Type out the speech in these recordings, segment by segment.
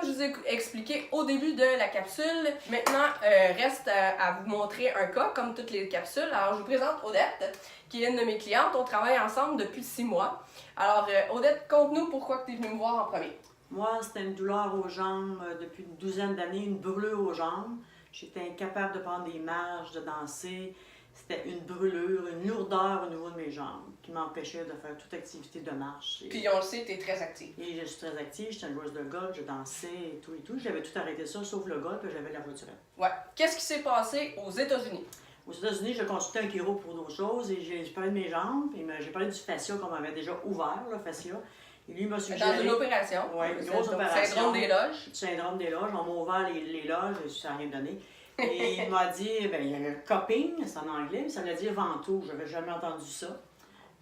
je vous ai expliqué au début de la capsule, maintenant, reste à vous montrer un cas, comme toutes les capsules. Alors, je vous présente Odette, qui est une de mes clientes. On travaille ensemble depuis 6 mois. Alors, Odette, conte-nous pourquoi tu es venue me voir en premier. Moi, c'était une douleur aux jambes depuis une douzaine d'années, une brûlure aux jambes. J'étais incapable de prendre des marches, de danser. C'était une brûlure, une lourdeur au niveau de mes jambes qui m'empêchait de faire toute activité de marche. Puis on le sait, tu es très active. Et je suis très active, j'étais une joueuse de golf, je dansais et tout et tout. J'avais tout arrêté ça, sauf le golf, et j'avais la voiturette. Ouais. Qu'est-ce qui s'est passé aux États-Unis? Aux États-Unis, j'ai consulté un chiro pour d'autres choses et j'ai parlé de mes jambes, et j'ai parlé du fascia qu'on m'avait déjà ouvert, le fascia. Et lui m'a suggéré... Dans une opération. Oui, une grosse opération. Syndrome des loges. Syndrome des loges. On m'a ouvert les loges et ça n'a rien donné. Et il m'a dit, il y a le cupping, c'est en anglais, mais ça veut dire ventoux. Je n'avais jamais entendu ça.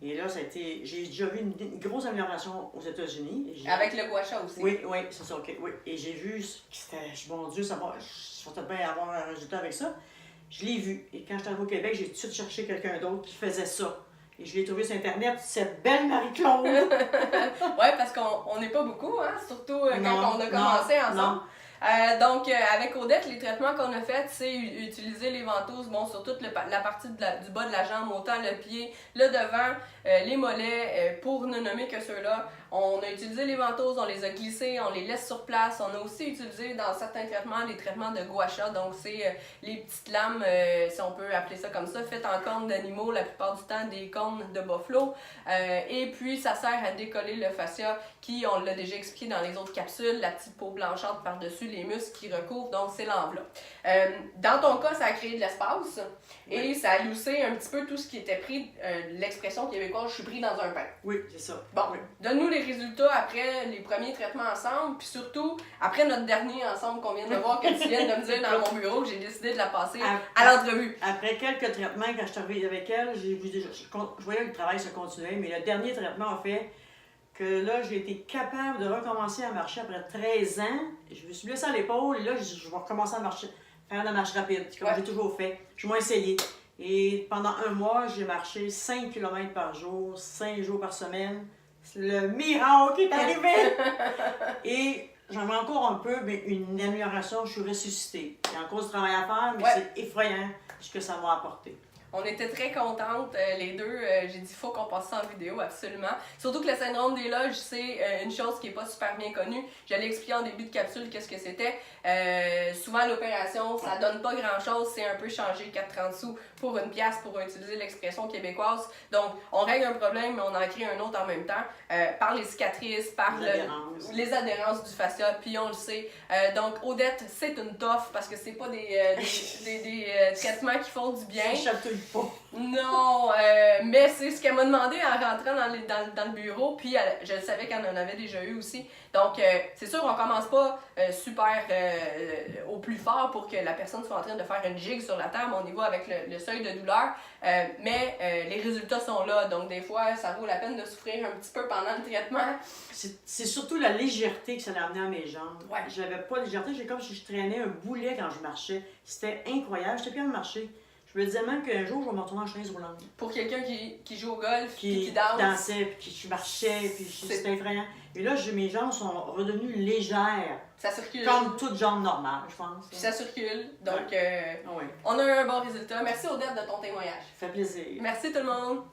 Et là, j'ai déjà vu une grosse amélioration aux États-Unis. Avec le gua sha aussi. Oui, c'est ça, ok. Oui. Et j'ai vu que c'était, mon Dieu, je vais bien avoir un résultat avec ça. Je l'ai vu. Et quand j'étais arrivée au Québec, j'ai tout de suite cherché quelqu'un d'autre qui faisait ça. Et je l'ai trouvé sur Internet, cette belle Marie-Claude! Oui, parce qu'on n'est pas beaucoup, hein? Surtout quand on a commencé ensemble. Donc, avec Odette, les traitements qu'on a faits, c'est utiliser les ventouses, bon, sur toute la partie du bas de la jambe, autant le pied, le devant, les mollets, pour ne nommer que ceux-là. On a utilisé les ventouses, on les a glissées, on les laisse sur place. On a aussi utilisé dans certains traitements les traitements de gua sha, donc c'est les petites lames, si on peut appeler ça comme ça, faites en cornes d'animaux, la plupart du temps des cornes de buffalo. Et puis, ça sert à décoller le fascia qui, on l'a déjà expliqué dans les autres capsules, la petite peau blanchâtre par-dessus les muscles qui recouvrent, donc c'est l'enveloppe. Dans ton cas, ça a créé de l'espace et ça a loussé un petit peu tout ce qui était pris, l'expression québécoise, je suis pris dans un pain. Oui, c'est ça. Bon, oui. Donne-nous les résultats après les premiers traitements ensemble, puis surtout après notre dernier ensemble qu'on vient de voir, que tu viens de me dire dans mon bureau, que j'ai décidé de la passer à l'entrevue. Après quelques traitements, quand je suis arrivée avec elle, je voyais que le travail se continuait, mais le dernier traitement a fait que là, j'ai été capable de recommencer à marcher après 13 ans. Je me suis blessée à l'épaule et là, je vais recommencer à marcher, faire de la marche rapide, comme j'ai toujours fait. Je vais essayer. Et pendant un mois, j'ai marché 5 km par jour, 5 jours par semaine. C'est le miracle qui est arrivé! Et j'en ai encore un peu, mais une amélioration, je suis ressuscitée. Il y a encore du travail à faire, mais c'est effrayant ce que ça m'a apporté. On était très contentes, les deux. J'ai dit, il faut qu'on passe ça en vidéo, absolument. Surtout que le syndrome des loges, c'est une chose qui n'est pas super bien connue. J'allais expliquer en début de capsule qu'est-ce que c'était. Souvent, l'opération, ça donne pas grand-chose. C'est un peu changer 4,30 sous pour une pièce pour utiliser l'expression québécoise. Donc, on règle un problème, mais on en crée un autre en même temps. Par les cicatrices, par les adhérences du fascia, puis on le sait. Donc, Odette, c'est une toffe parce que c'est pas des traitements qui font du bien. Non, mais c'est ce qu'elle m'a demandé en rentrant dans le bureau, puis je savais qu'elle en avait déjà eu aussi. Donc, c'est sûr, on commence pas super au plus fort pour que la personne soit en train de faire une gigue sur la table, on y va avec le seuil de douleur, mais les résultats sont là, donc des fois, ça vaut la peine de souffrir un petit peu pendant le traitement. C'est surtout la légèreté que ça a amené à mes jambes. Ouais. J'avais pas de légèreté, j'ai comme si je traînais un boulet quand je marchais. C'était incroyable, j'étais plus à marcher. Je me disais même qu'un jour, je vais me retourner en chaise roulante. Pour quelqu'un qui joue au golf, qui dansait, puis qui marchait, puis c'était effrayant. Et là, mes jambes sont redevenues légères. Ça circule. Comme toute jambe normale, je pense. Puis ça circule. Donc, ouais. On a eu un bon résultat. Merci Odette de ton témoignage. Ça fait plaisir. Merci tout le monde.